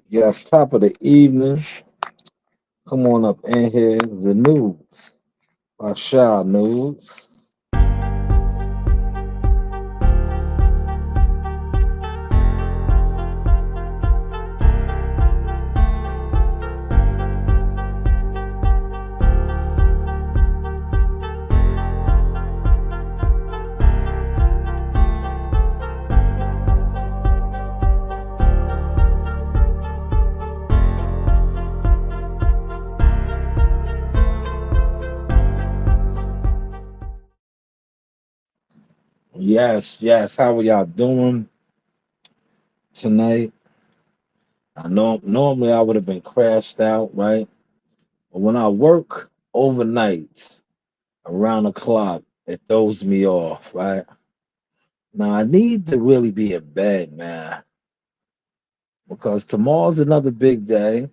Yes, top of the evening. Come on up in here. The news. Sha News. Yes, yes. How are y'all doing tonight? I know normally I would have been crashed out, right? But when I work overnight around the clock, it throws me off, right? Now I need to really be in bed, man, because tomorrow's another big day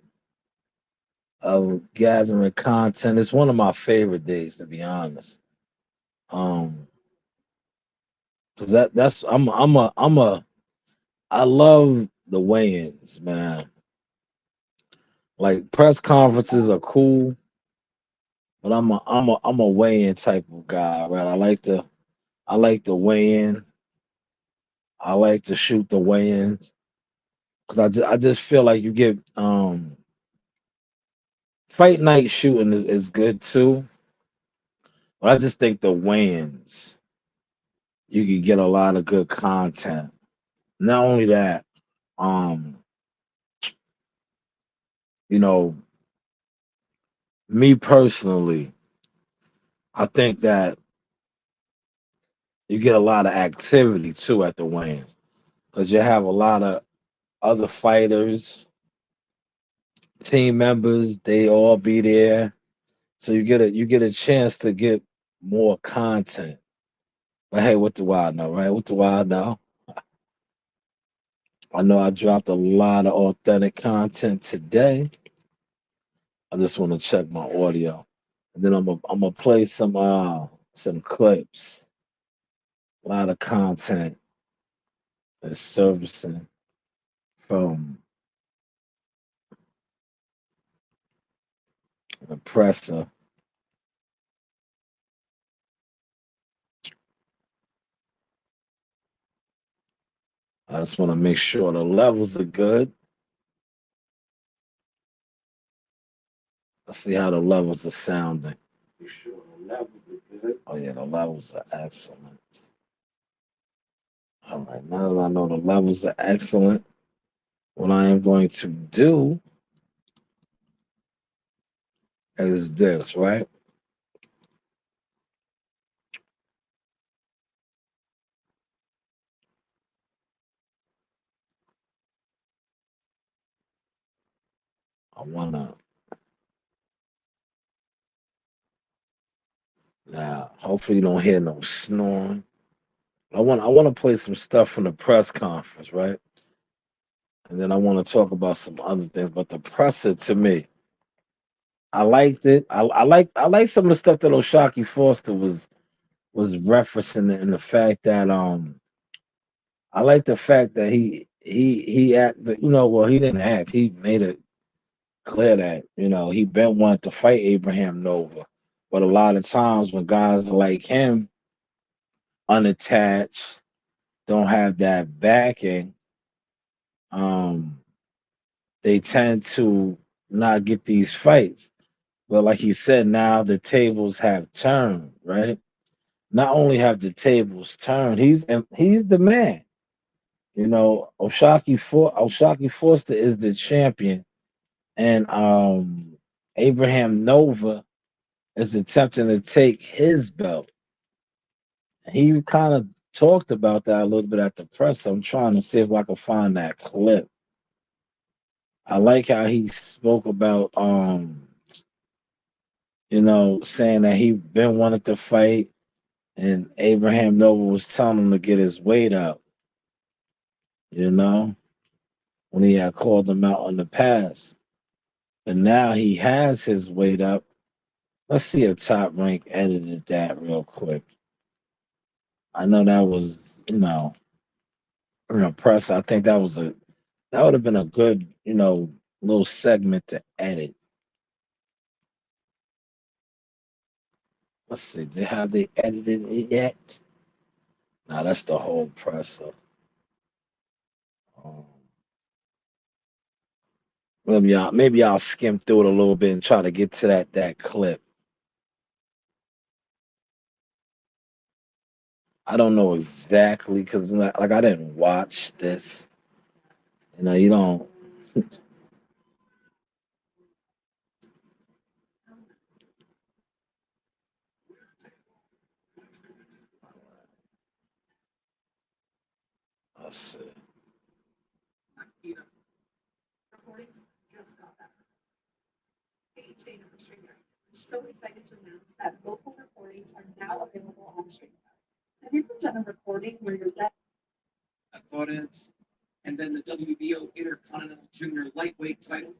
of gathering content. It's one of my favorite days, to be honest. Um, cause that's I love the weigh-ins, man. Like press conferences are cool, but I'm a weigh-in type of guy, right? I like the weigh-in. I like to shoot the weigh-ins because I just feel like you get fight night shooting is good too, but I just think the weigh-ins you can get a lot of good content. Not only that, um, you know, me personally, I think that you get a lot of activity too at the weigh-ins because you have a lot of other fighters, team members, they all be there. So you get a chance to get more content. But hey, what do I know, right? What do I know? I know I dropped a lot of authentic content today. I just want to check my audio. And then I'm gonna play some clips. A lot of content that's servicing from the presser. I just want to make sure the levels are good. Let's see how the levels are sounding. Be sure the levels are good. Oh yeah, the levels are excellent. All right, now that I know the levels are excellent, what I am going to do is this, right? I wanna now. Hopefully, you don't hear no snoring. I want to play some stuff from the press conference, right? And then I want to talk about some other things. But the presser, to me, I liked it. I like some of the stuff that Oshaki Foster was referencing in the fact that I like the fact that he acted, well, he didn't act. He made it clear that, he been wanting to fight Abraham Nova. But a lot of times when guys like him, unattached, don't have that backing, um, they tend to not get these fights. But like he said, now the tables have turned, right? Not only have the tables turned, he's the man. Oshaki Foster is the champion, and Abraham Nova is attempting to take his belt. He kind of talked about that a little bit at the press. I'm trying to see if I can find that clip. I like how he spoke about saying that he been wanting to fight and Abraham Nova was telling him to get his weight up, you know, when he had called him out in the past. But now he has his weight up. Let's see if Top Rank edited that real quick. I know that was, press. I think that was That would have been a good, little segment to edit. Let's see, have they edited it yet? Nah, that's the whole presser. Um, maybe I'll skim through it a little bit and try to get to that clip. I don't know exactly because like I didn't watch this. You don't. Let's see. So excited to announce that local recordings are now available on StreamYard. Have you ever done a recording where you're Cortez, and then the WBO Intercontinental Junior Lightweight title.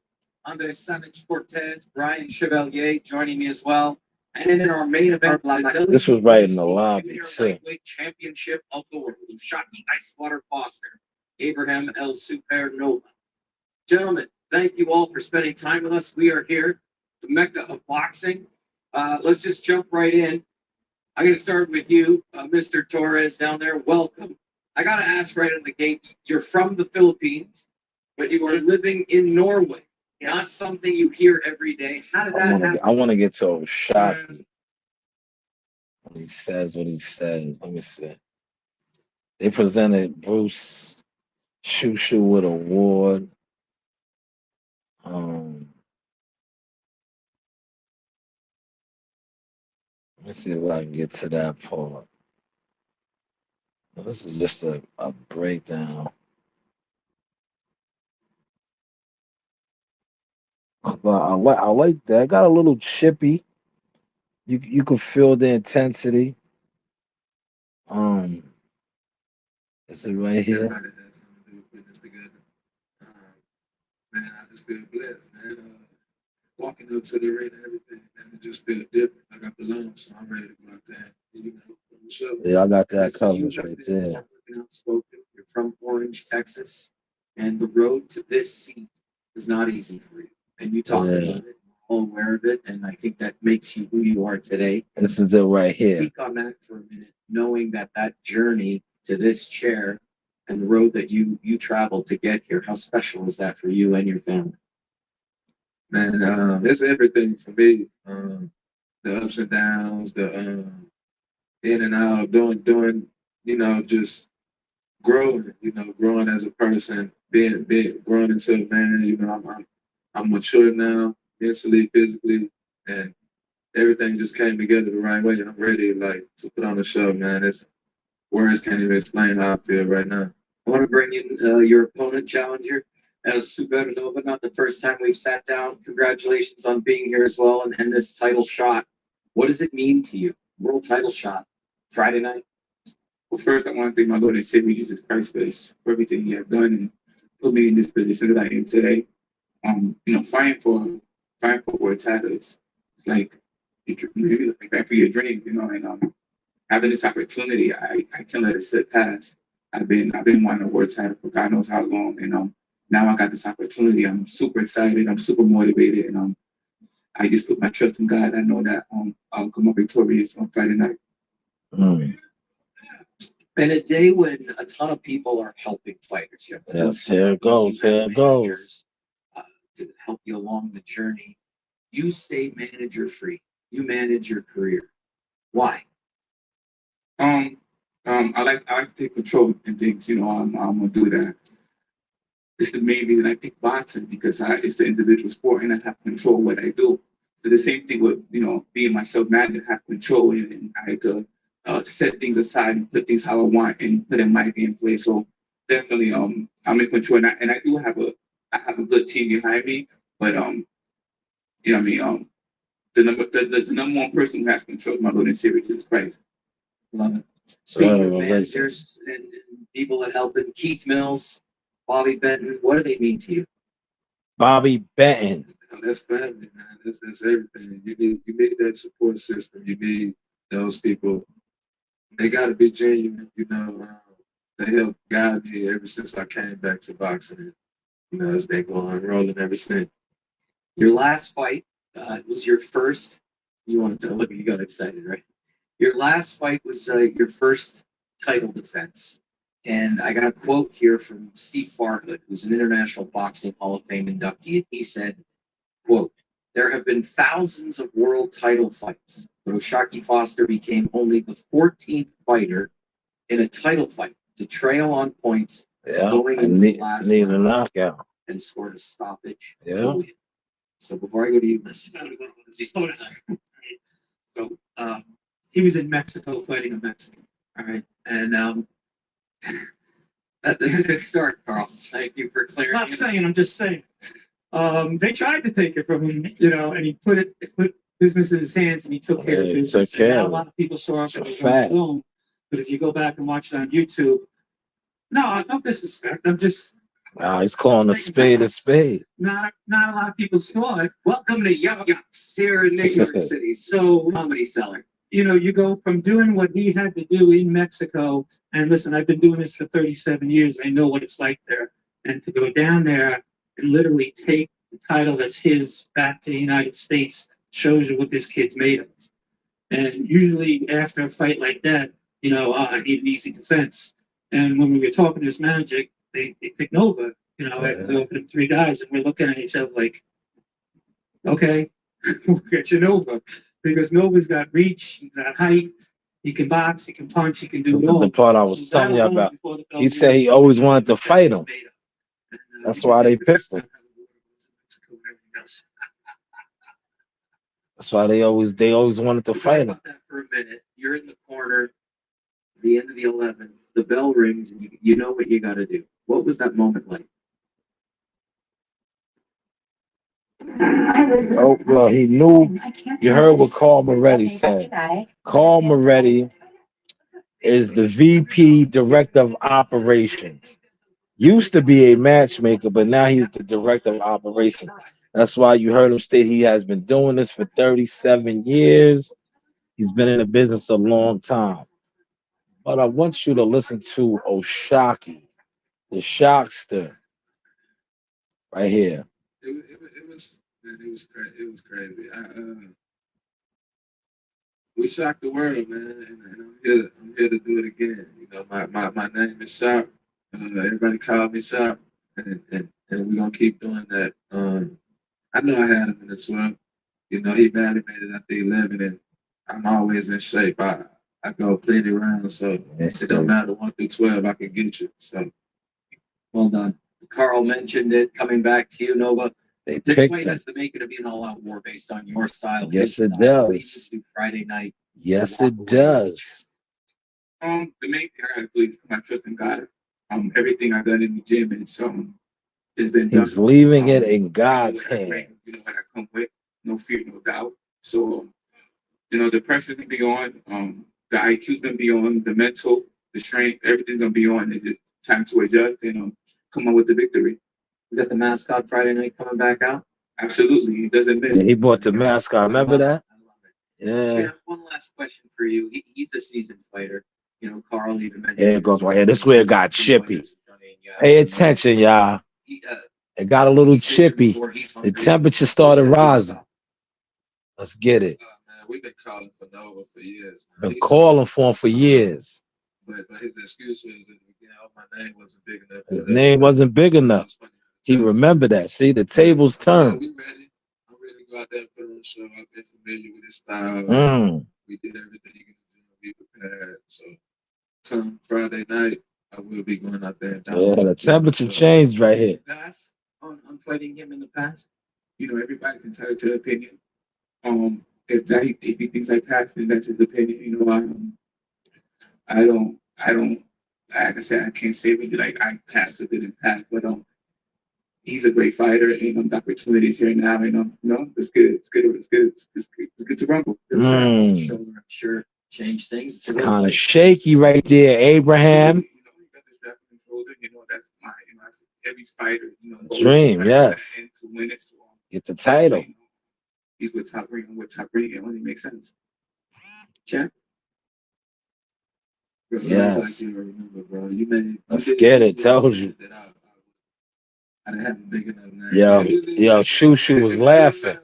Andres Savage Cortez, Brian Chevalier joining me as well. And then in our main event, This was right in the lobby Junior too. Lightweight Championship of the World, Shockey Icewater Foster, Abraham El Supernova. Gentlemen, thank you all for spending time with us. We are here, the Mecca of boxing. Let's just jump right in. I'm going to start with you, Mr. Torres down there. Welcome. I got to ask right at the gate, you're from the Philippines, but you are living in Norway. Not something you hear every day. How did that happen? I want to get to Shockey when he says what he says. Let me see. They presented Bruce Shushu with an award. Let me see if I can get to that part. This is just a breakdown. But I like that. I got a little chippy. You could feel the intensity. Is it right here? Everybody has something to do with putting this together. Man, I just feel blessed, man. Walking up to the ring and everything, man, it just feel different. Like I belong, so I'm ready to go out there. On the show. Yeah, I got that coverage right there. You're from Orange, Texas, and the road to this seat is not easy for you. And you talk about it, we're all aware of it, and I think that makes you who you are today. This is it right here. Speak on that for a minute, knowing that journey to this chair and the road that you traveled to get here, how special is that for you and your family? Man, it's everything for me. The ups and downs, the in and out, doing, just growing, growing as a person, being growing into a man. I'm mature now, mentally, physically, and everything just came together the right way. And I'm ready, like, to put on a show, man. It's words can't even explain how I feel right now. I want to bring in your opponent, challenger, El Supernova. Not the first time we've sat down. Congratulations on being here as well and this title shot. What does it mean to you? World title shot, Friday night. Well, first, I want to thank my Lord and Savior Jesus Christ for everything He has done and put me in this position that I am today. Fighting for world titles, it's like fight for your dreams, and having this opportunity, I can't let it slip past. I've been wanting a world title for God knows how long, and now I got this opportunity. I'm super excited. I'm super motivated, and I just put my trust in God. I know that I'll come up victorious on Friday night. In a day when a ton of people are helping fighters, yes, here it goes. Here it goes. To help you along the journey, you stay manager free. You manage your career. Why? I like to take control and things. I'm gonna do that. It's the main reason I pick boxing because it's the individual sport and I have control what I do. So the same thing with being myself manager, have control and I could set things aside and put things how I want and put in my gameplay. So definitely I'm in control and I do have a good team behind me, but you know what I mean the number one person who has control is my Lord and Savior Jesus Christ. Love it. Speaking of managers and people that help him, Keith Mills, Bobby Benton, what do they mean to you? Bobby Benton. That's family, man. That's everything. You need that support system. You need those people. They got to be genuine. They helped guide me ever since I came back to boxing. It's been going rolling ever since. Your last fight was your first. You wanted to look. You got excited, right? Your last fight was your first title defense, and I got a quote here from Steve Farhood, who's an International Boxing Hall of Fame inductee. He said, "Quote: There have been thousands of world title fights, but O'Shaquie Foster became only the 14th fighter in a title fight to trail on points Yeah, going I into need, the last need a round knockout. and scored a stoppage Yeah. to win." So before I go to you, let's slow down. So he was in Mexico fighting a Mexican. All right, and that's a good start, Carl. Thank you for clearing. I'm not saying, I'm just saying. They tried to take it from him, and he put business in his hands and he took care of Yeah, he business. took care And now of a lot of people saw it It's a on fact. film, but if you go back and watch it on YouTube, no disrespect. I'm just Nah, he's calling a spade a spade. not a lot of people saw it. Welcome to Yuck Yucks here in New York City. So Comedy Cellar. you go from doing what he had to do in Mexico, and listen, I've been doing this for 37 years. I know what it's like there. And to go down there and literally take the title that's his back to the United States shows you what this kid's made of. And usually after a fight like that, I need an easy defense. And when we were talking to his manager, they picked Nova. After we offered him 3 guys, and we're looking at each other like, okay, we'll get you Nova. Because Nova's got reach, he's got height, he can box, he can punch, he can do This it is all. the part I was So telling you that'll about. go before the belt He said he always wanted to fight him. That's why they picked him. That's why they always wanted to Talk fight him. about that for a minute. You're in the corner, the end of the 11th. The bell rings, and you know what you got to do. What was that moment like? Oh, well, he knew. You heard what Carl Moretti said. Carl Moretti is the VP Director of Operations. Used to be a matchmaker, but now he's the Director of Operations. That's why you heard him state he has been doing this for 37 years. He's been in the business a long time. But I want you to listen to O'Shaquie, the Shockster, right here. It was crazy. It was crazy. We shocked the world, man, and I'm here to do it again. My name is Shock. Everybody called me Shock, and we're gonna keep doing that. I know I had him in the 12. He barely made it at the 11, and I'm always in shape. I go plenty rounds, so it don't matter 1 through 12. I can get you. So Well done. Carl mentioned it. Coming back to you, Nova. They This picked fight him. has the making to be an all-out war based on your style. Yes, his it style. does. What do you do Friday night. Yes, it does. the main thing I gotta do is put my trust in God. Everything I've done in the gym is has been done. He's leaving it in I know God's what I bring, hands. what I come with, no fear, no doubt. So, the pressure's gonna be on. The IQ's gonna be on. The mental, the strength, everything's gonna be on. It's just time to adjust and come up with the victory. We got the mascot Friday night coming back out. Absolutely, he doesn't miss. Yeah, he bought the mascot. Remember that? I love it. Yeah. Jeff, one last question for you. He's a seasoned fighter. Carl even mentioned. Here it goes right here. This is where it got chippy. Pay attention, y'all. It got a little chippy. The temperature started rising. Let's get it. Man, we've been calling for Nova for years. Been calling for him for years. But his excuse was that my name wasn't big enough. His name wasn't big enough. He remembered that. See, the tables turned. We ready. I'm ready to go out there and put on a show. I've been familiar with his style. We did everything you can do to be prepared. So come Friday night, I will be going out there. Yeah, the temperature changed right here. Pass on fighting him in the past. Everybody's entitled to their opinion. If he thinks I passed, then that's his opinion. I don't. Like I said, I can't say really like I passed or didn't pass, but he's a great fighter, and the opportunities here now, it's good. It's good to rumble. Shoulder, I'm sure, change things. It's kind of shaky right there, Abraham. He got the strap on his shoulder. That's my, every fighter, Dream, yes. And to win it, Get the title. He's with Top Ring. I'm with Top Ring. It only makes sense. Check. Yes. Remember, bro. You Let's get it. Told you. I didn't have a big enough name. Yo, Shushu was laughing.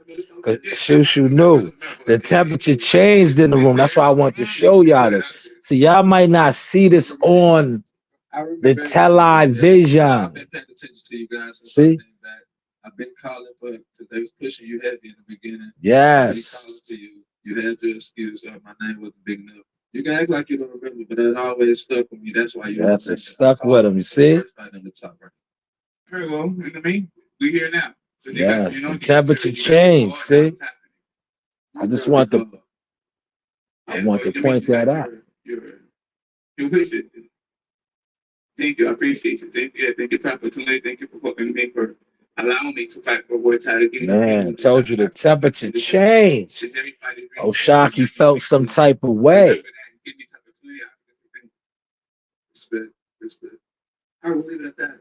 Cause Shushu knew the temperature changed in the room. That's why I want to show y'all this. So y'all might not see this on the television. I've been paying attention to you guys since See? I've been back. I've been calling for because they was pushing you heavy in the beginning. I've been calling Yes. to you. You had your excuse. My name wasn't big enough. You can act like you don't remember, but it always stuck with me. That's why you. That's it. Stuck with him. You see? First night in the top right. Very well. You know what I mean? We here now. So you Yes. you know, The temperature changed. See? I just want to. I want to point that out. You appreciate it. Thank you. I appreciate you. Thank you for the opportunity. Thank you for fucking me for allowing me to fight for World title. Man, I told you the temperature changed. Oshaki felt some type of way. Respect. I will leave it at that.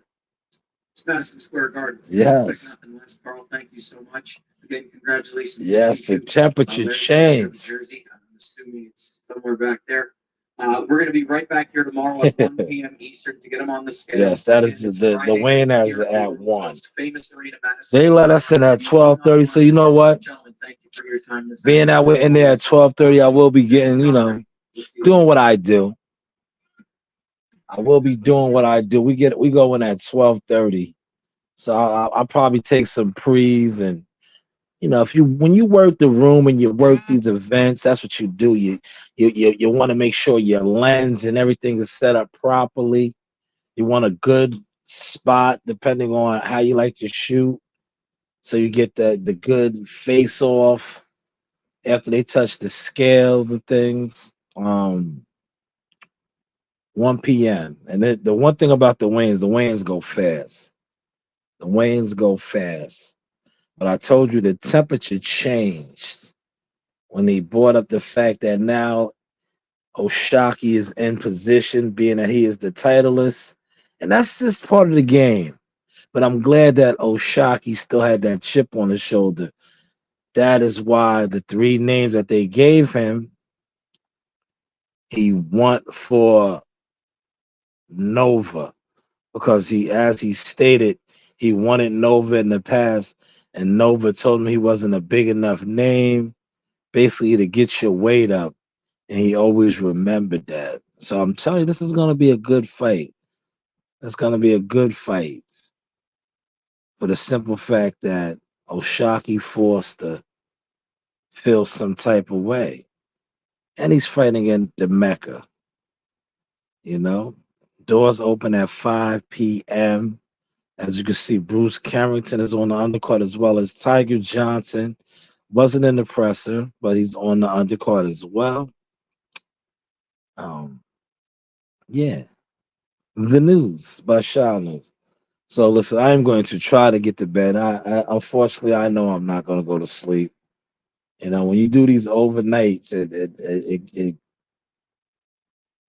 It's Madison Square Garden. Yes. Nothing less. Carl, thank you so much. Again, congratulations. Yes, the temperature changed. Jersey. I'm assuming it's somewhere back there. We're going to be right back here tomorrow at 1 p.m. Eastern to get them on the scale. Yes, that is Again, the Wayne is here at the 1. most famous arena, Madison They let us in at 12:30, so you know what? Gentlemen, thank you for your time this Being that we're in there at 12:30, I will be getting, doing what I do. I will be doing what I do. We go in at 12:30, so I'll probably take some pre's, and when you work the room and you work these events, that's what you do. You want to make sure your lens and everything is set up properly. You want a good spot depending on how you like to shoot, so you get the good face off after they touch the scales and things. 1 p.m. And the one thing about the Waynes go fast. The Waynes go fast. But I told you the temperature changed when they brought up the fact that now Oshaki is in position, being that he is the titleist. And that's just part of the game. But I'm glad that Oshaki still had that chip on his shoulder. That is why the 3 names that they gave him, he went for Nova. Because as he stated, he wanted Nova in the past, and Nova told him he wasn't a big enough name, basically to get your weight up, and he always remembered that. So I'm telling you, this is going to be a good fight. It's going to be a good fight for the simple fact that Oshaki forced to feel some type of way, and he's fighting in the Mecca. Doors open at 5 p.m. As you can see, Bruce Carrington is on the undercard as well as Tiger Johnson. Wasn't in the presser, but he's on the undercard as well. Yeah. The news by Shaw News. So listen, I am going to try to get to bed. I unfortunately I know I'm not going to go to sleep. When you do these overnights, it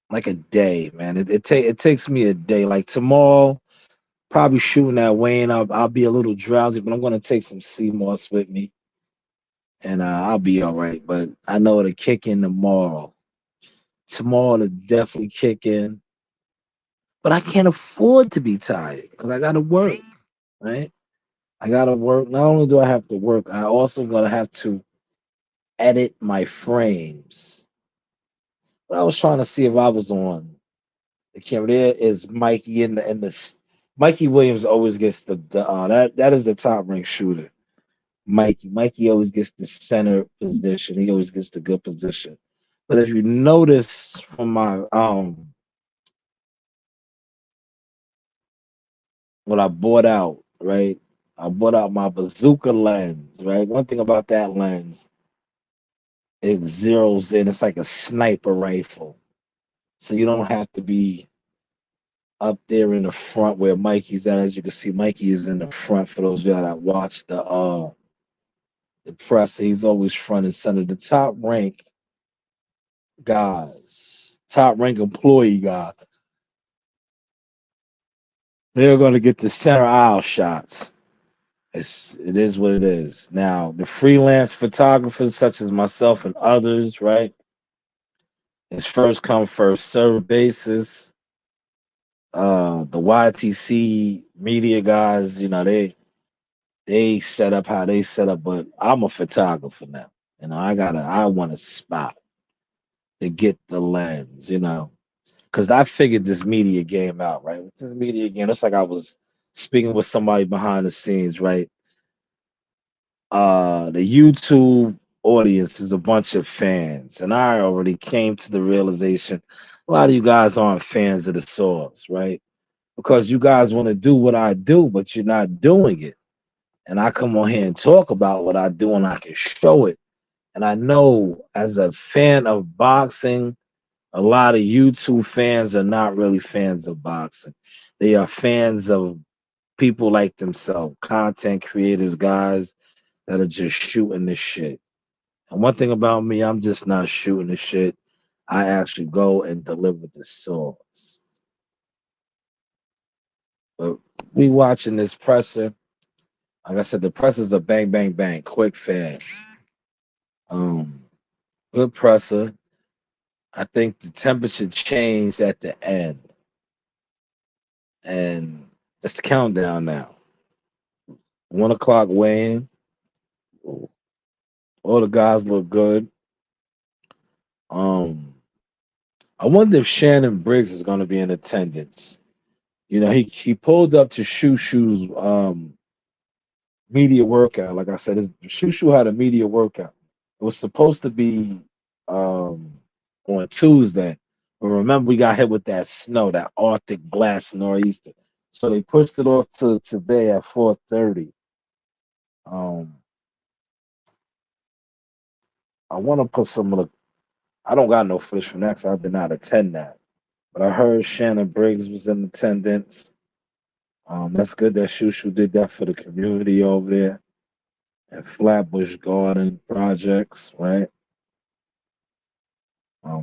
like a day, man. It takes me a day. Like tomorrow, probably shooting at Wayne. I'll be a little drowsy, but I'm gonna take some sea moss with me, and I'll be all right. But I know it'll kick in tomorrow. Tomorrow it'll definitely kick in. But I can't afford to be tired because I gotta work, right? I gotta work. Not only do I have to work, I also gonna have to edit my frames. But I was trying to see if I was on the camera. There is Mikey in the Mikey Williams always gets that is the top ranked shooter. Mikey always gets the center position. He always gets the good position. But if you notice from my what I bought out, right? I bought out my bazooka lens, right? One thing about that lens, it zeroes in. It's like a sniper rifle. So you don't have to be up there in the front where Mikey's at. As you can see, Mikey is in the front for those of you that watch the press. He's always front and center. The top rank guys, top rank employee guys, they're going to get the center aisle shots. It is what it is. Now, the freelance photographers such as myself and others, right? It's first come, first serve basis. the YTC media guys, they set up how they set up, but I'm a photographer now. I want a spot to get the lens, because I figured this media game out, right? With this media game, it's like I was speaking with somebody behind the scenes, right? The YouTube audience is a bunch of fans, and I already came to the realization a lot of you guys aren't fans of the source, right? Because you guys want to do what I do, but you're not doing it. And I come on here and talk about what I do, and I can show it. And I know as a fan of boxing, a lot of YouTube fans are not really fans of boxing. They are fans of people like themselves, content creators, guys that are just shooting the shit. And one thing about me, I'm just not shooting the shit. I actually go and deliver the sauce. But we watching this presser. Like I said, the presser's a bang, bang, bang, quick, fast. Um, Good presser. I think the temperature changed at the end, and it's the countdown now. 1 o'clock weighing. All the guys look good. Um, I wonder if Shannon Briggs is going to be in attendance. He pulled up to Shushu's media workout. Like I said, Shushu had a media workout. It was supposed to be um, on Tuesday, but remember we got hit with that snow, that Arctic blast nor'easter. So they pushed it off to today at 4:30. Um, I want to put some of the. I don't got no footage from that 'cause I did not attend that. But I heard Shannon Briggs was in attendance. That's good that Shushu did that for the community over there at Flatbush Garden Projects, right?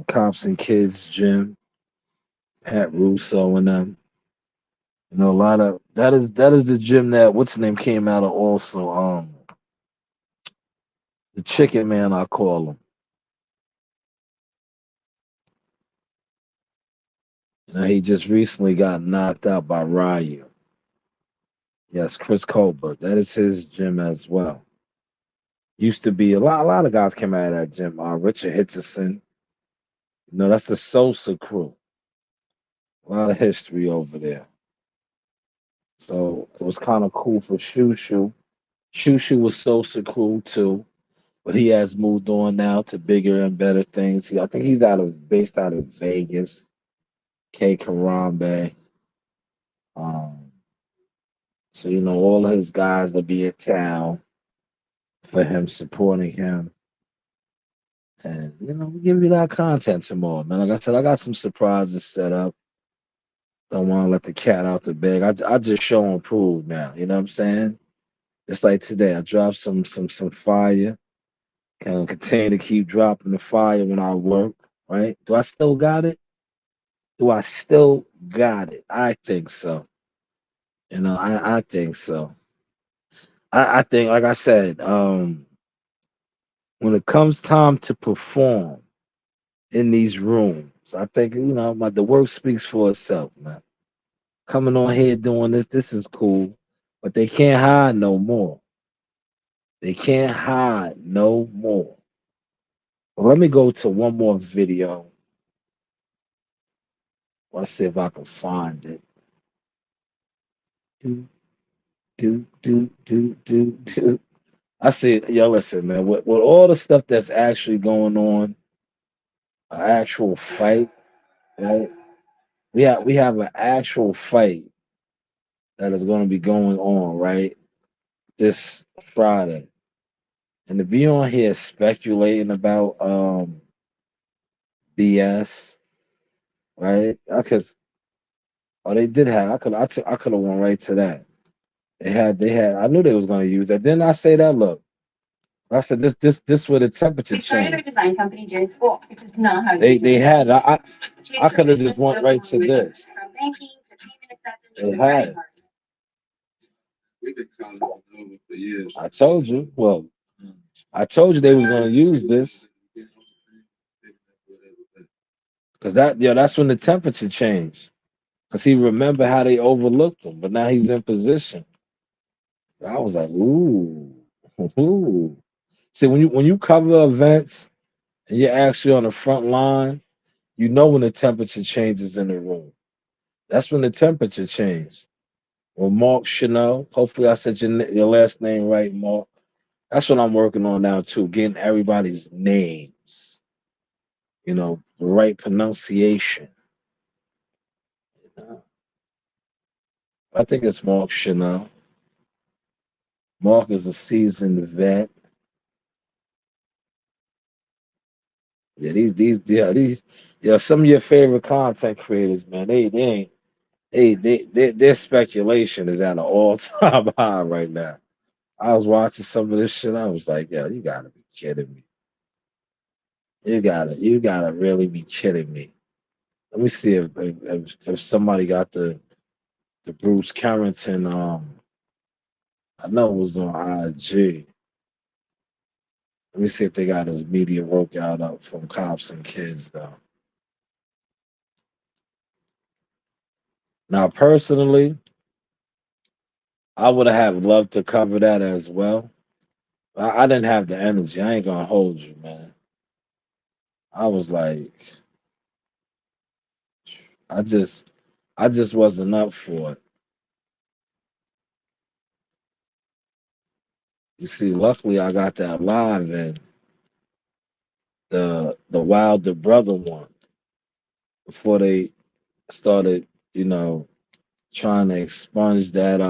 Cops and Kids Gym, Pat Russo and them. A lot of that is the gym that what's the name came out of also. The Chicken Man, I call him. He just recently got knocked out by Ryu. Yes, Chris Colbert. That is his gym as well. Used to be a lot of guys came out of that gym. Richard Hitchison. That's the Sosa crew. A lot of history over there. So it was kind of cool for Shushu. Shushu was Sosa crew too, but he has moved on now to bigger and better things. I think he's based out of Vegas, K Karambe. Um, so all of his guys will be in town for him supporting him. And we give you that content some more, man. Like I said, I got some surprises set up. Don't want to let the cat out the bag. I just show and prove now. You know what I'm saying? It's like today, I dropped some fire. Can continue to keep dropping the fire when I work. Right? Do I still got it? Do I still got it? I think so. I think so. I think, like I said, when it comes time to perform in these rooms, I think the work speaks for itself, man. Coming on here doing this is cool, but they can't hide no more. They can't hide no more. Well, let me go to one more video. Let's see if I can find it. Do, do. I see. Yo, listen, man. With all the stuff that's actually going on, an actual fight, right? We have an actual fight that is going to be going on, right? This Friday. And to be on here speculating about BS, right? They did have. I could have went right to that. They had. I knew they was gonna use that. Didn't I say that? Look, I said this where the temperature We started our changed. design company, J School, which is not how They you they do it. had. Changed I our could have mission just went to right to focus this. from banking to payment acceptance They to had credit it. cards. We've been calling it over for years. I told you. Well, I told you they was gonna use this because that's when the temperature changed. Cause he remember how they overlooked him, but now he's in position. I was like, ooh, ooh. See, when you cover events and you're actually on the front line, you know when the temperature changes in the room. That's when the temperature changed. Well, Mark Chanel, hopefully I said your last name right, Mark. That's what I'm working on now too, getting everybody's names, the right pronunciation. Uh, I think it's Mark Chanel. Mark is a seasoned vet. Yeah, some of your favorite content creators, man. They ain't their speculation is at an all time high right now. I was watching some of this shit. I was like, yo, you gotta be kidding me. You gotta really be kidding me. Let me see if somebody got the Bruce Carrington. I know it was on IG. Let me see if they got his media workout up from Cops and Kids though. Now, personally, I would have loved to cover that as well. I didn't have the energy. I ain't gonna hold you, man. I was like, I just, I just wasn't up for it. You see, luckily I got that live in the Wilder brother one before they started, you know, trying to expunge that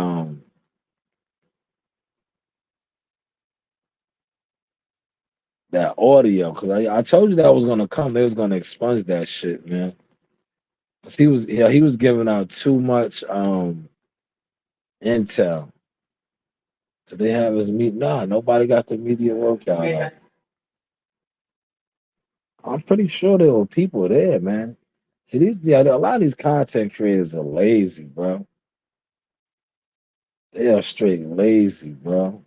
audio because I told you that was gonna come. They was gonna expunge that shit, man. 'Cause he was giving out too much intel. So they have his meet. Nah, nobody got the media workout up. I'm pretty sure there were people there, man. See, a lot of these content creators are lazy, bro. They are straight lazy, bro.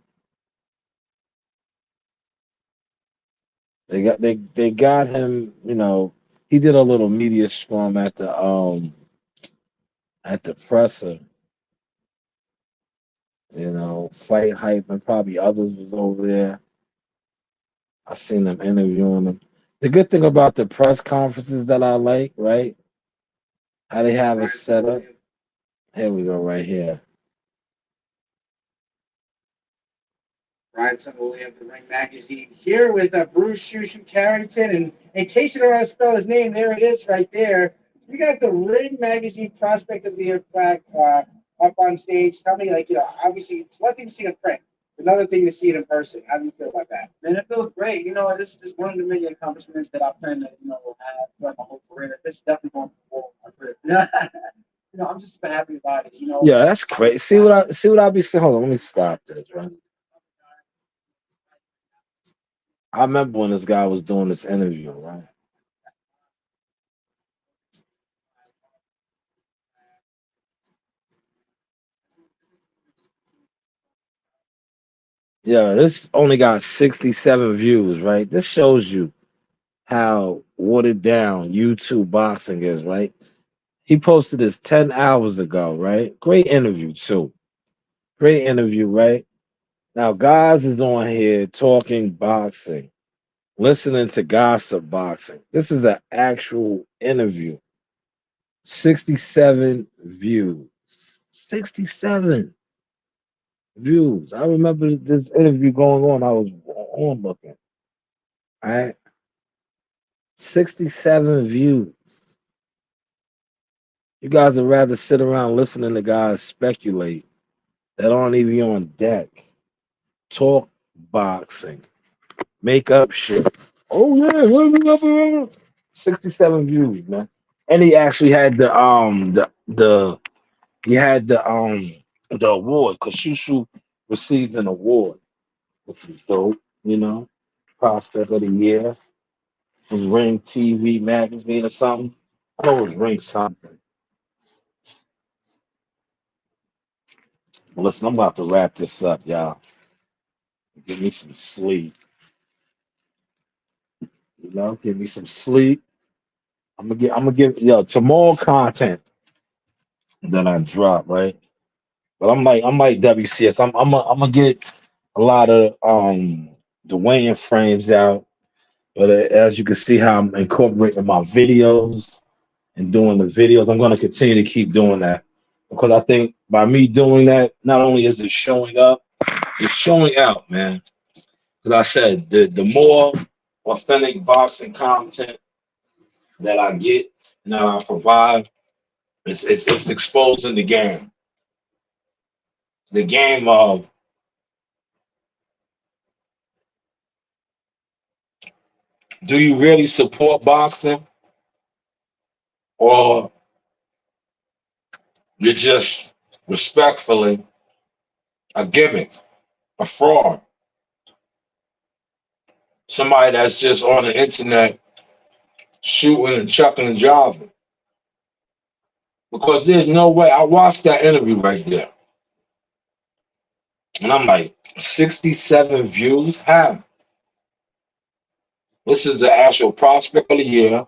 They got him. He did a little media scrum at the presser. Fight hype and probably others was over there. I seen them interviewing them. The good thing about the press conferences that I like, right? How they have it set up. Here we go, right here. Bryson Williams, the Ring Magazine, here with Bruce Shushan Carrington. And in case you don't know how to spell his name, there it is right there. We got the Ring Magazine Prospect of the Year plaque up on stage. Tell me, obviously, it's one thing to see in print. It's another thing to see it in person. How do you feel about that? Man, it feels great. This is one of the many accomplishments that I plan to, have throughout my whole career. This is definitely going to be my career. I'm just super happy about it. Yeah, that's crazy. See what I be saying. Hold on, let me stop this, right? I remember when this guy was doing this interview, right? Yeah, this only got 67 views, right? This shows you how watered down YouTube boxing is, right? He posted this 10 hours ago, right? Great interview, too. Great interview, right? Now, guys is on here talking boxing, listening to gossip boxing. This is an actual interview. 67 views. 67 views. I remember this interview going on. I was on looking. All right. 67 views. You guys would rather sit around listening to guys speculate that aren't even on deck, talk boxing, make up shit. Oh yeah, 67 views, man. And he actually had the he had the award because Shushu received an award, which is dope, prospect of the year from Ring TV magazine or something. I know it was Ring something. Listen, I'm about to wrap this up, y'all. Give me some sleep. Give me some sleep. I'm gonna give yo tomorrow content. that I drop, right? But I'm like WCS. I'm gonna get a lot of the weighing frames out. But as you can see how I'm incorporating my videos and doing the videos, I'm gonna continue to keep doing that because I think by me doing that, not only is it showing up, it's showing out, man. Because I said the more authentic boxing content that I get and that I provide, it's exposing the game. The game of do you really support boxing or you're just respectfully a gimmick, a fraud, somebody that's just on the internet shooting and chucking and jiving. Because there's no way. I watched that interview right there, and I'm like, 67 views? How? This is the actual prospect of the year.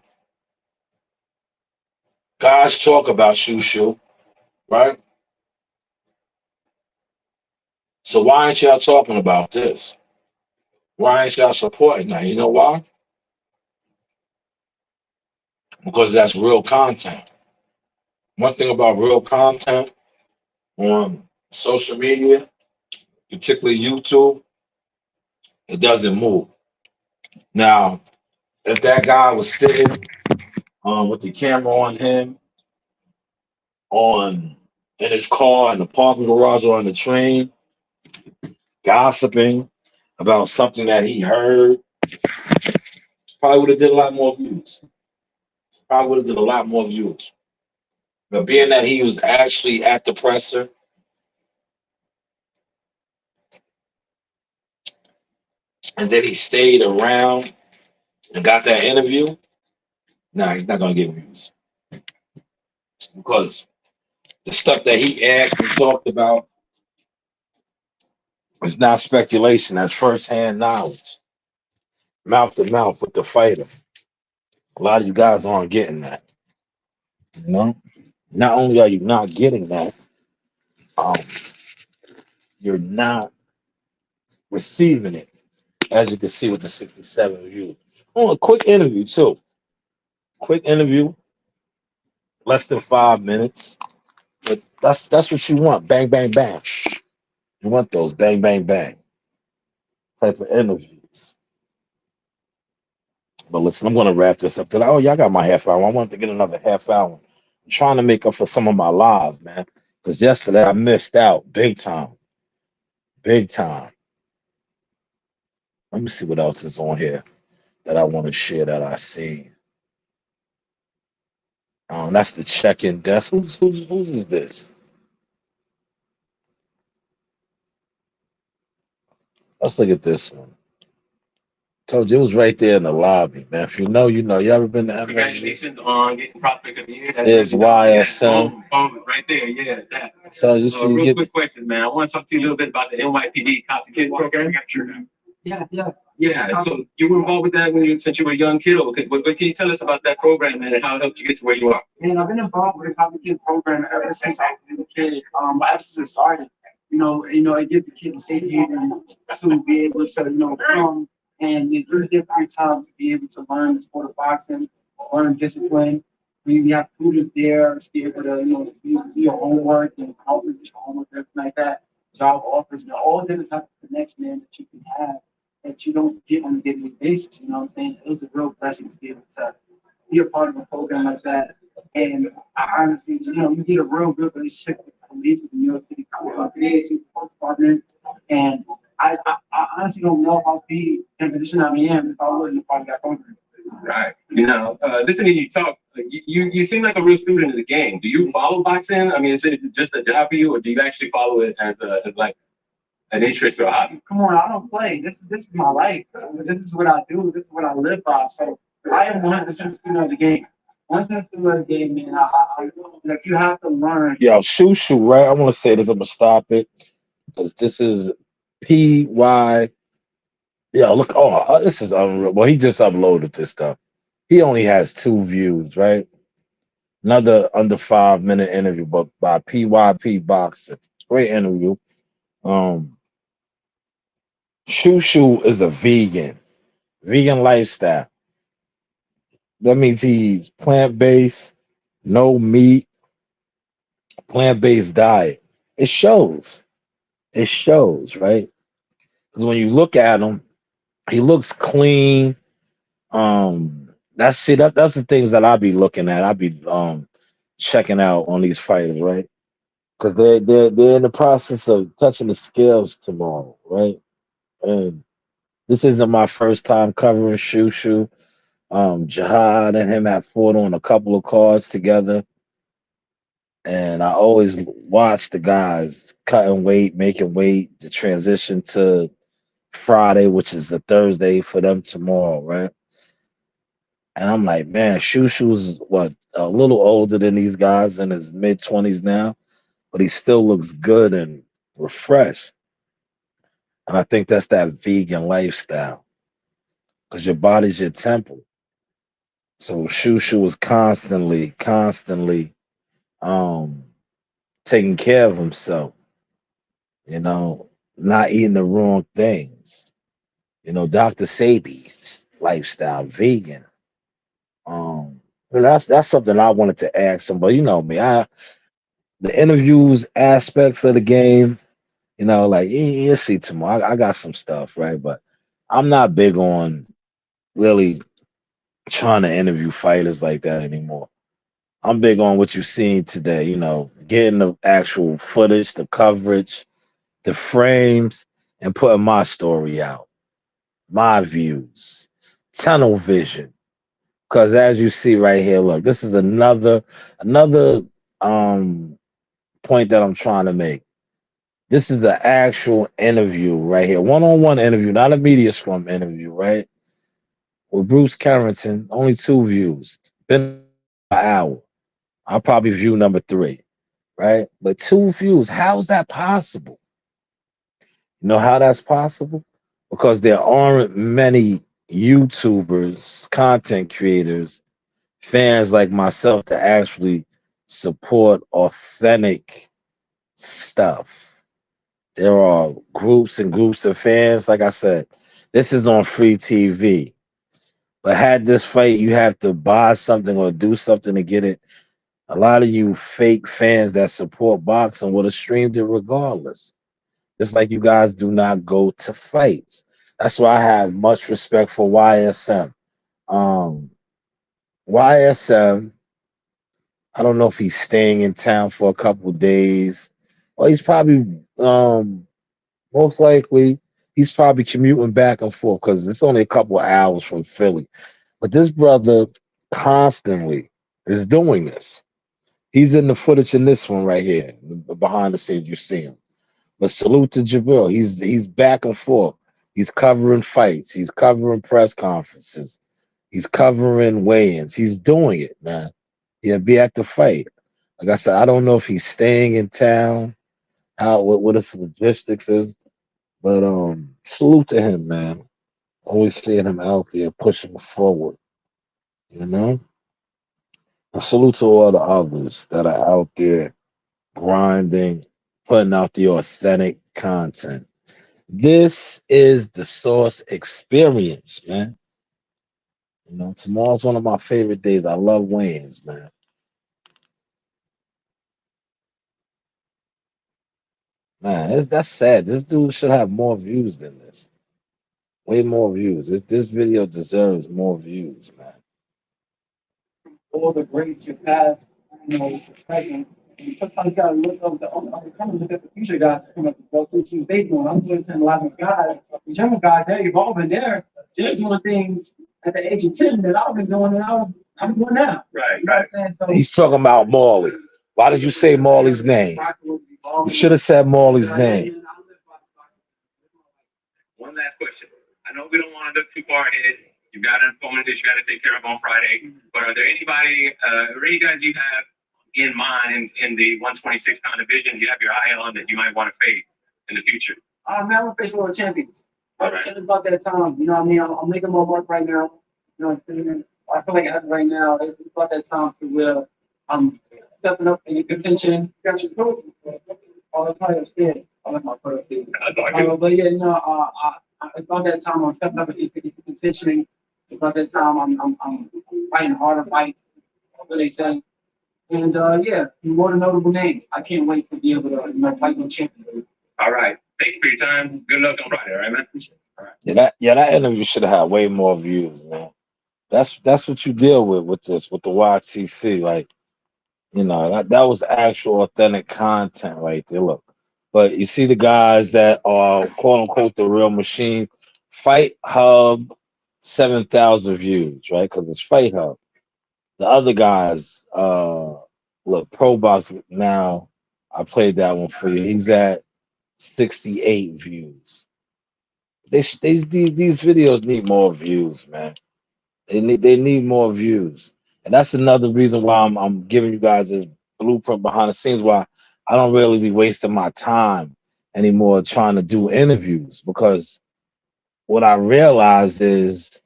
Guys talk about Shushu, right? So why ain't y'all talking about this? Why ain't y'all supporting that? You know why? Because that's real content. One thing about real content on social media, particularly YouTube, it doesn't move. Now, if that guy was sitting with the camera on him on in his car in the parking garage or on the train, gossiping about something that he heard, probably would have did a lot more views. Probably would have did a lot more views. But being that he was actually at the presser and then he stayed around and got that interview, nah, he's not gonna get views. Because the stuff that he actually talked about is not speculation, that's firsthand knowledge. Mouth to mouth with the fighter. A lot of you guys aren't getting that. You know? Not only are you not getting that, um, you're not receiving it, as you can see with the 67 views. Oh, a quick interview too. Quick interview, less than 5 minutes. But that's what you want. Bang, bang, bang. You want those bang, bang, bang type of interviews. But listen, I'm gonna wrap this up. Oh, y'all got my half hour. I want to get another half hour. I'm trying to make up for some of my lives, man. Because yesterday I missed out big time. Big time. Let me see what else is on here that I want to share that I see. That's the check-in desk. Who's is this? Let's look at this one. Told you it was right there in the lobby, man. If you know, you know. You ever been to MSG? Congratulations on getting Prospect of the Year. There's YSL. Boom, right there. Yeah, that. So you see, you Real get quick question, man. I want to talk to you a little bit about the NYPD Cops and Kids program. Yeah. So you were involved with that since you were a young kid. What can you tell us about that program, man, and how it helped you get to where you are? Man, I've been involved with the Cops and Kids program ever since I was a kid. Ever since it started. It gives the kids a safe haven to be able to, come and use their free time to be able to learn the sport of boxing, learn discipline. We have tutors there to be able to, do your homework and help with your homework, everything like that. Job offers, all different types of connection that you can have that you don't get on a daily basis. You know what I'm saying? It was a real blessing to be able to be a part of a program like that. And I honestly, you get a real good relationship with the police, with the New York City Police Department. And I honestly don't know if I'll be in the position I am if I wasn't a part of that program. Right. Listening to you talk, you seem like a real student of the game. Do you follow boxing? I mean, is it just a job for you, or do you actually follow it as like an interest or a hobby? Come on, I don't play. This is my life. This is what I do. This is what I live by. So I am 100% student of the game. Once I student of the game, man, like you have to learn. yo, Shushu, right? I want to say this. I'm gonna stop it because this is PY. Yo, look. Oh, this is unreal. Well, he just uploaded this stuff. He only has 2 views, right? Another under 5 minute interview, but by PYP Boxing. Great interview. Um, Shushu is a vegan lifestyle. That means he's plant based, no meat, plant based diet. It shows. It shows, right? Because when you look at him, he looks clean. That's the things that I be looking at. I be checking out on these fighters, right? Because they're in the process of touching the scales tomorrow, right? And this isn't my first time covering Shushu. Jihad and him have fought on a couple of cards together, and I always watch the guys cutting weight, making weight, the transition to Friday, which is the Thursday for them tomorrow, right? And I'm like, man, Shushu's what a little older than these guys in his mid 20s now, but he still looks good and refreshed. And I think that's that vegan lifestyle because your body's your temple. So Shushu was constantly um taking care of himself, you know, not eating the wrong things. Dr. Sabi's lifestyle, vegan. That's something I wanted to ask him, but you know me, the interviews aspects of the game, like you see tomorrow. I got some stuff, right? But I'm not big on really trying to interview fighters like that anymore. I'm big on what you've seen today, getting the actual footage, the coverage, the frames, and putting my story out, my views, tunnel vision. Because as you see right here, look, this is another um point that I'm trying to make. This is the actual interview right here, one-on-one interview, not a media scrum interview, right? With Bruce Carrington, only 2 views, been an hour. I'll probably view number 3, right? But 2 views, how's that possible? You know how that's possible? Because there aren't many YouTubers, content creators, fans like myself to actually support authentic stuff. There are groups and groups of fans. Like I said, this is on free TV. But had this fight, you have to buy something or do something to get it. A lot of you fake fans that support boxing would have streamed it regardless. Just like you guys do not go to fights. That's why I have much respect for YSM. Um, YSM, I don't know if he's staying in town for a couple days. Or he's probably most likely he's probably commuting back and forth because it's only a couple of hours from Philly. But this brother constantly is doing this. He's in the footage in this one right here, behind the scenes. You see him. But salute to Jabril. He's back and forth. He's covering fights. He's covering press conferences. He's covering weigh-ins. He's doing it, man. He'll be at the fight. Like I said, I don't know if he's staying in town, what his logistics is, but salute to him, man. Always seeing him out there pushing forward, you know. And salute to all the others that are out there grinding, putting out the authentic content. This is the Source Experience, man. Tomorrow's one of my favorite days. I love weigh-ins, man. Man, that's sad. This dude should have more views than this. Way more views. This video deserves more views, man. All the greats you have, present. And sometimes you gotta look up kind of look at the future guys coming up to go through some they doing. I'm listening to a lot of guys, the younger guys, they're evolving. They're doing things at the age of 10 that I've been doing and I'm doing now. Right, You know what I'm saying? So He's talking about Morley. Why did you say Morley's name? You should have said Morley's name. One last question. I know we don't want to look too far ahead. You've got an opponent that you got to take care of on Friday. But are there any guys you have in mind in the 126 pound division you have your eye on that you might want to face in the future? man, I'm a face world champions. All right. It's about that time. You know what I mean? I'm making more work right now. You know, I feel like as of right now, it's about that time to stepping up in your contention. Got your coach. All the players did. All of my players did. But yeah, it's about that time I'm stepping up in contention. It's about that time I'm fighting harder fights. That's what they say. And yeah, more than notable names. I can't wait to be able to fight no champion. All right. Thank you for your time. Good luck on Friday, all right, man? All right. That interview should have had way more views, man. That's what you deal with the YTC. Like, that was actual authentic content right there. Look, but you see the guys that are quote unquote the real machine. Fight Hub, 7,000 views, right? Because it's Fight Hub. The other guys, look, Pro Box now. I played that one for you. He's at 68 views. These videos need more views, man. They need more views, and that's another reason why I'm giving you guys this blueprint behind the scenes. Why I don't really be wasting my time anymore trying to do interviews, because what I realize is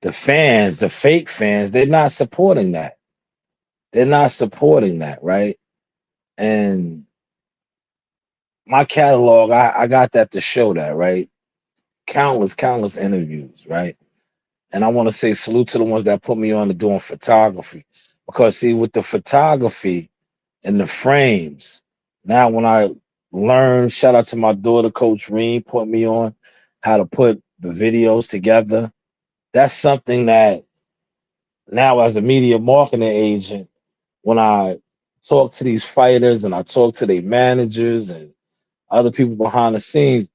the fans, the fake fans, they're not supporting that. They're not supporting that, right? And my catalog, I got that to show that, right? Countless interviews, right? And I want to say salute to the ones that put me on to doing photography. Because see, with the photography and the frames, now when I learned, shout out to my daughter, Coach Reem, put me on how to put the videos together. That's something that now as a media marketing agent, when I talk to these fighters and I talk to their managers and other people behind the scenes,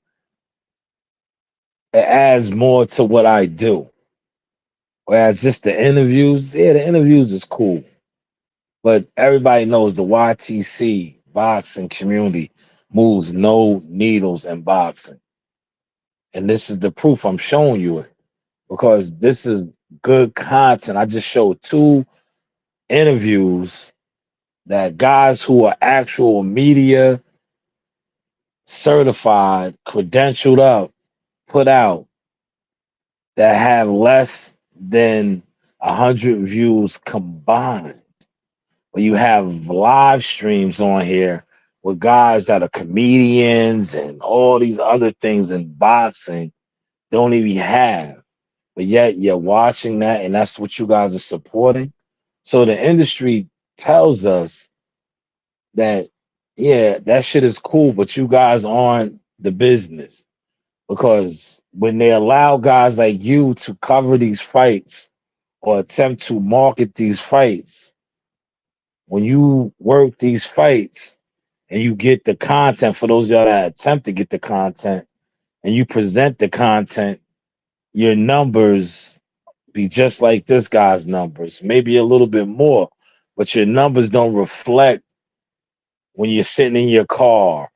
it adds more to what I do. Whereas just the interviews, yeah, the interviews is cool. But everybody knows the YTC boxing community moves no needles in boxing. And this is the proof I'm showing you it. Because this is good content. I just showed 2 interviews that guys who are actual media certified, credentialed up, put out, that have less than 100 views combined. But you have live streams on here with guys that are comedians and all these other things in boxing don't even have. But yet you're watching that, and that's what you guys are supporting. So the industry tells us that, yeah, that shit is cool, but you guys aren't the business. Because when they allow guys like you to cover these fights or attempt to market these fights, when you work these fights and you get the content, for those of y'all that attempt to get the content, and you present the content, your numbers be just like this guy's numbers, maybe a little bit more, but your numbers don't reflect when you're sitting in your car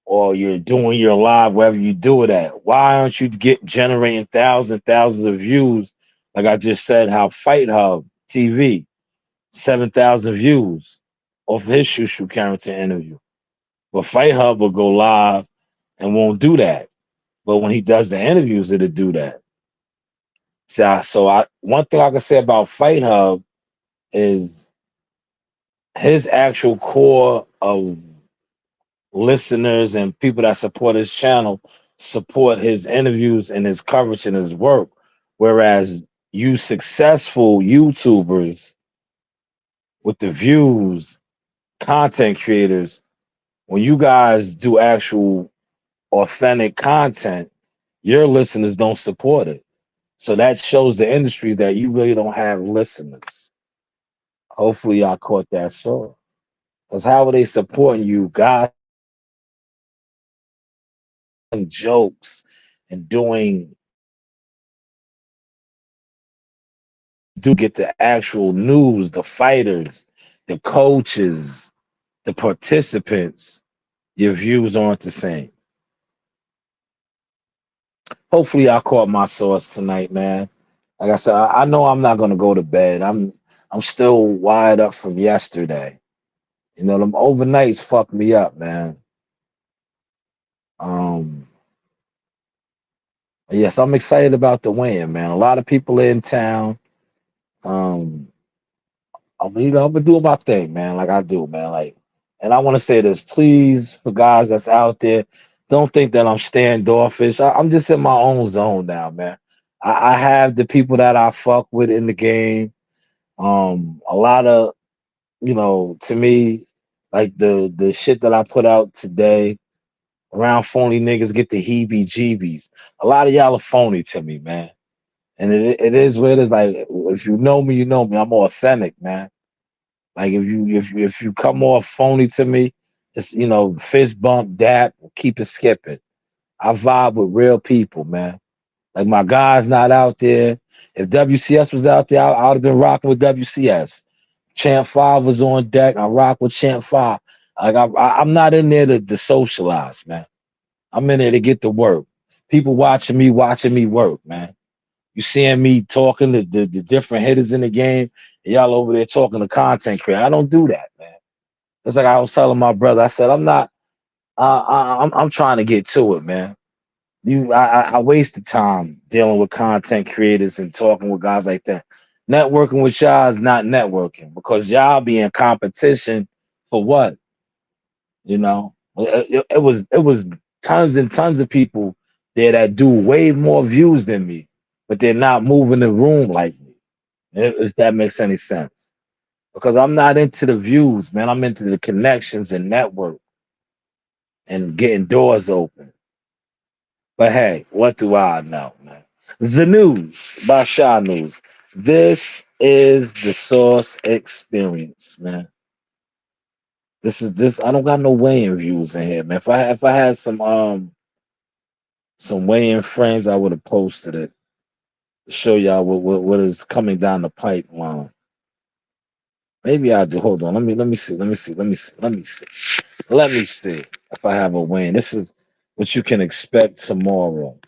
or you're doing your live, wherever you do it at. Why aren't you generating thousands of views? Like I just said, how Fight Hub TV, 7,000 views off his Shushu Carrington interview. But Fight Hub will go live and won't do that. But when he does the interviews, it'll do that. So one thing I can say about Fight Hub is his actual core of listeners and people that support his channel support his interviews and his coverage and his work. Whereas you successful YouTubers with the views, content creators, when you guys do actual authentic content, your listeners don't support it. So that shows the industry that you really don't have listeners. Hopefully y'all caught that show. Because how are they supporting you? Guys jokes and do get the actual news, the fighters, the coaches, the participants, your views aren't the same. Hopefully I caught my sauce tonight, man. Like I said, I know I'm not gonna go to bed. I'm still wired up from yesterday. You know, them overnights fucked me up, man. Yes, I'm excited about the win, man. A lot of people in town. A I'm gonna do my thing, man. Like I do, man. Like, and I want to say this, please, for guys that's out there, don't think that I'm standoffish. I'm just in my own zone now, man. I have the people that I fuck with in the game. A lot of, to me, like the shit that I put out today around phony niggas get the heebie-jeebies. A lot of y'all are phony to me, man. And it is what it is. Like, if you know me, you know me. I'm authentic, man. Like if you come off phony to me, it's fist bump, dap, keep it skipping. I vibe with real people, man. Like my guy's not out there. If WCS was out there, I would have been rocking with WCS. Champ 5 was on deck. I rock with Champ 5. Like I'm not in there to socialize, man. I'm in there to get to work. People watching me work, man. You seeing me talking to the different hitters in the game, and y'all over there talking to content creator. I don't do that, man. It's like I was telling my brother. I said I'm not. I'm trying to get to it, man. I wasted time dealing with content creators and talking with guys like that. Networking with y'all is not networking because y'all be in competition for what? It was tons and tons of people there that do way more views than me, but they're not moving the room like me. If that makes any sense. Because I'm not into the views, man. I'm into the connections and network and getting doors open. But hey, what do I know, man? The news by Shy News. This is the Source Experience, man. This is this. I don't got no weighing views in here, man. If I had some weighing frames, I would have posted it to show y'all what is coming down the pipeline. Maybe I do. Hold on. Let me see if I have a weighing. This is what you can expect tomorrow.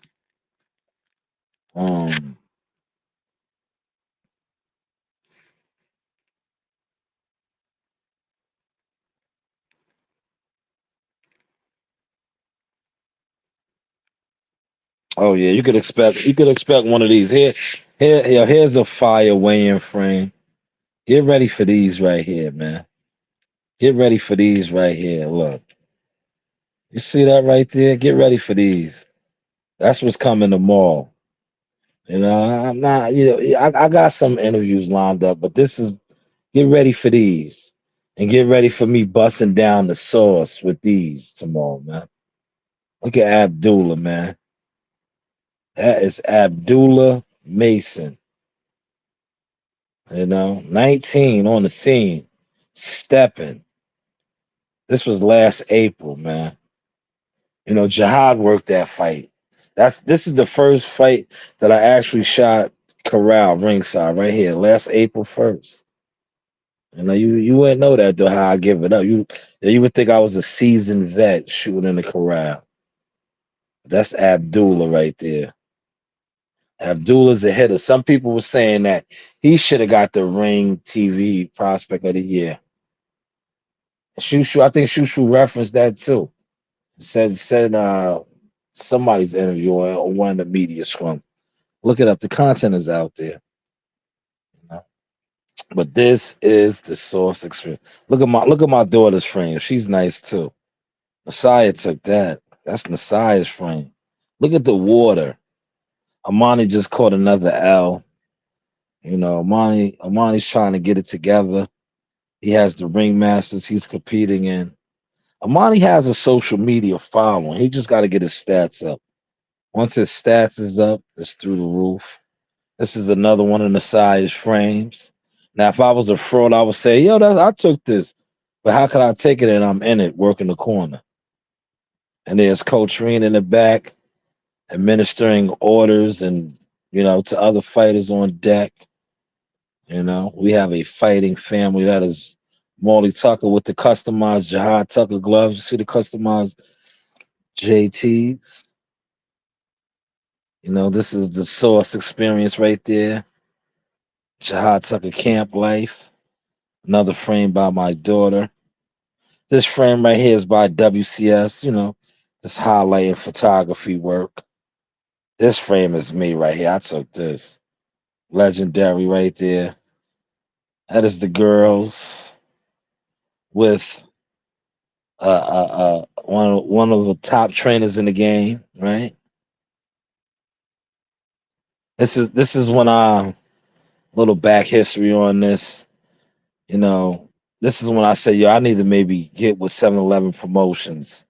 Um. Oh yeah, you could expect one of these. Here's a fire weighing frame. Get ready for these right here, man. Get ready for these right here. Look, you see that right there? Get ready for these. That's what's coming tomorrow. I'm not. I got some interviews lined up, but this is get ready for these, and get ready for me busting down the sauce with these tomorrow, man. Look at Abdullah, man. That is Abdullah Mason. 19 on the scene, stepping. This was last April, man. Jihad worked that fight. This is the first fight that I actually shot corral ringside right here, last April 1st. You wouldn't know that though how I give it up. You would think I was a seasoned vet shooting in the corral. That's Abdullah right there. Abdullah's a hitter. Some people were saying that he should have got the Ring TV Prospect of the Year. Shushu, I think Shushu referenced that too. Said somebody's interview or one of the media scrum. Look it up. The content is out there. But this is the Source Experience. Look at my daughter's frame. She's nice too. Messiah took that. That's Messiah's frame. Look at the water. Amani just caught another L. Amani's trying to get it together. He has the ringmasters he's competing in. Amani has a social media following. He just got to get his stats up. Once his stats is up, it's through the roof. This is another one of the size frames. Now, if I was a fraud, I would say, yo, I took this. But how could I take it and I'm in it, working the corner? And there's Coach Reen in the back, administering orders and, to other fighters on deck. We have a fighting family that is Morley Tucker with the customized Jihad Tucker gloves. You see the customized JTs. This is the Source Experience right there. Jihad Tucker Camp Life. Another frame by my daughter. This frame right here is by WCS, this highlighting photography work. This frame is me right here. I took this. Legendary right there. That is the girls with one of the top trainers in the game, right? This is when little back history on this. You know, this is when I said, yo, I need to maybe get with 7-Eleven Promotions.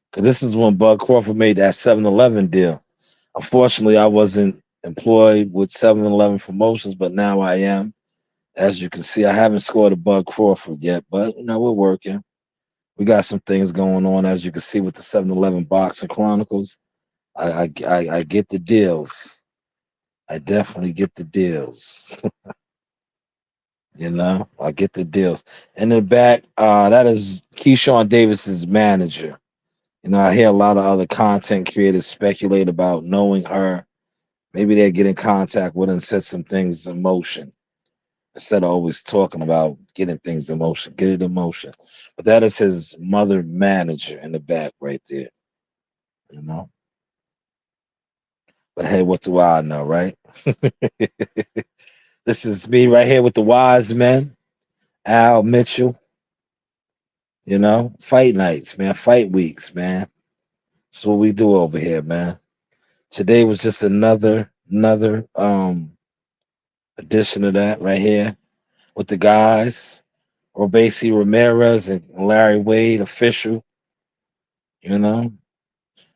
Because this is when Bud Crawford made that 7-Eleven deal. Unfortunately, I wasn't employed with 7-Eleven Promotions, but now I am. As you can see, I haven't scored a Bud Crawford yet, but we're working. We got some things going on, as you can see with the 7-Eleven Boxing Chronicles. I get the deals. I definitely get the deals. I get the deals. And in the back, that is Keyshawn Davis's manager. I hear a lot of other content creators speculate about knowing her. Maybe they get in contact with her and set some things in motion instead of always talking about getting things in motion. Get it in motion. But that is his mother manager in the back right there. But hey, what do I know, right? This is me right here with the wise men, Al Mitchell. Fight nights, man, fight weeks, man. That's what we do over here, man. Today was just another edition of that right here with the guys, Robesi Ramirez and Larry Wade, official.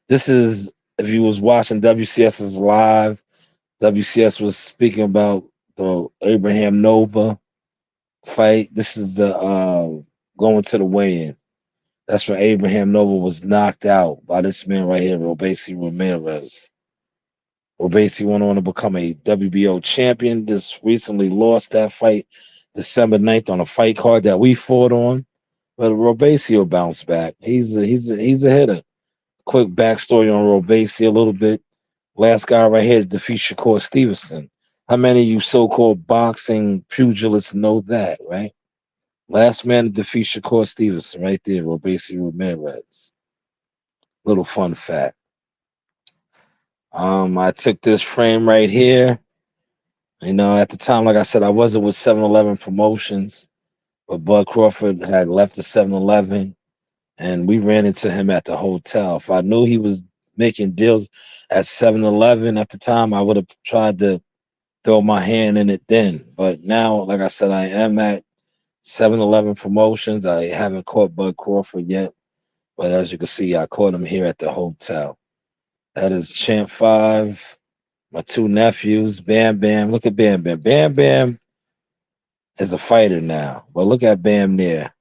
This is, if you was watching WCS's live, WCS was speaking about the Abraham Nova fight. This is the going to the weigh-in. That's when Abraham Nova was knocked out by this man right here, Robesi Ramirez. Robesi went on to become a WBO champion. Just recently lost that fight December 9th on a fight card that we fought on. But Robesi will bounce back. He's a hitter. Quick backstory on Robesi a little bit. Last guy right here to defeat Shakur Stevenson. How many of you so-called boxing pugilists know that, right? Last man to defeat Shakur Stevenson right there, Robesi Ramirez. Little fun fact. I took this frame right here. At the time, like I said, I wasn't with 7-Eleven Promotions, but Bud Crawford had left the 7-Eleven, and we ran into him at the hotel. If I knew he was making deals at 7-Eleven at the time, I would have tried to throw my hand in it then. But now, like I said, I am at 7-Eleven Promotions. I haven't caught Bud Crawford yet, but as you can see, I caught him here at the hotel. That is Champ 5, my two nephews, Bam Bam. Look at Bam Bam. Bam Bam is a fighter now, but look at Bam there.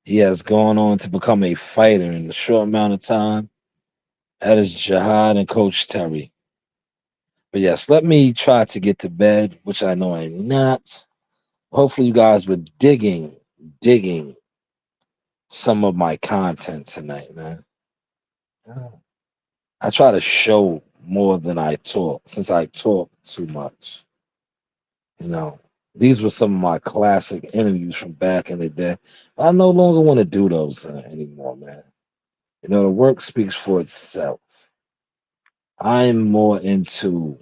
He has gone on to become a fighter in a short amount of time. That is Jihad and Coach Terry. But yes, let me try to get to bed, which I know I'm not. Hopefully you guys were digging some of my content tonight, man. I try to show more than I talk, since I talk too much. These were some of my classic interviews from back in the day. I no longer want to do those anymore, man. The work speaks for itself. I'm more into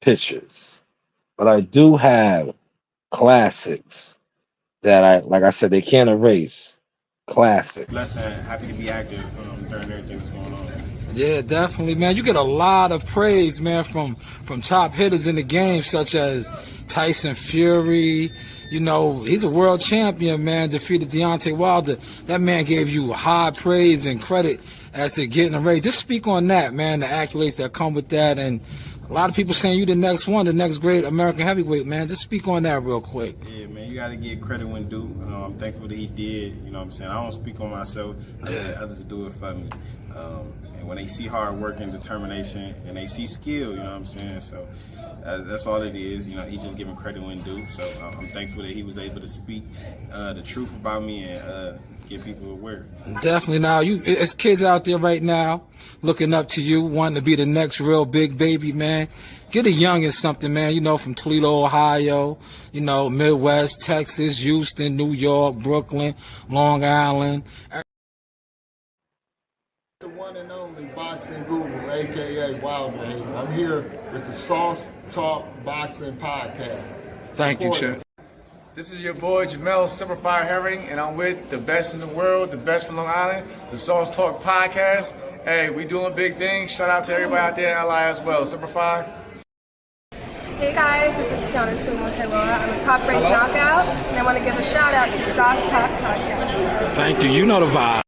pictures, but I do have classics that like I said, they can't erase. Classics. Blessed and happy to be active during everything that's going on. Yeah, definitely, man. You get a lot of praise, man, from top hitters in the game, such as Tyson Fury. He's a world champion, man. Defeated Deontay Wilder. That man gave you high praise and credit as to getting a raise. Just speak on that, man. The accolades that come with that, and a lot of people saying you the next one, the next great American heavyweight, man. Just speak on that real quick. Yeah, man. You got to give credit when due. I'm thankful that he did. You know what I'm saying? I don't speak on myself. I let others do it for me. And when they see hard work and determination and they see skill, you know what I'm saying? So that's all it is. He just giving credit when due. So I'm thankful that he was able to speak the truth about me and get people aware. Definitely. Now, as kids out there right now looking up to you, wanting to be the next real big baby, man, get a youngin' something, man, from Toledo, Ohio, Midwest, Texas, Houston, New York, Brooklyn, Long Island. The one and only Boxing Guru, aka Wilder. I'm here with the Sauce Talk Boxing Podcast. Thank you, Chip. This is your boy Jamel Simplify Herring, and I'm with the best in the world, the best from Long Island, the Sauce Talk Podcast. Hey, we doing big things. Shout out to everybody out there in LI as well. Simplify. Hey guys, this is Tiana Tuimonteloa. I'm a top-ranked knockout, and I want to give a shout out to Sauce Talk Podcast. Thank you. You know the vibe.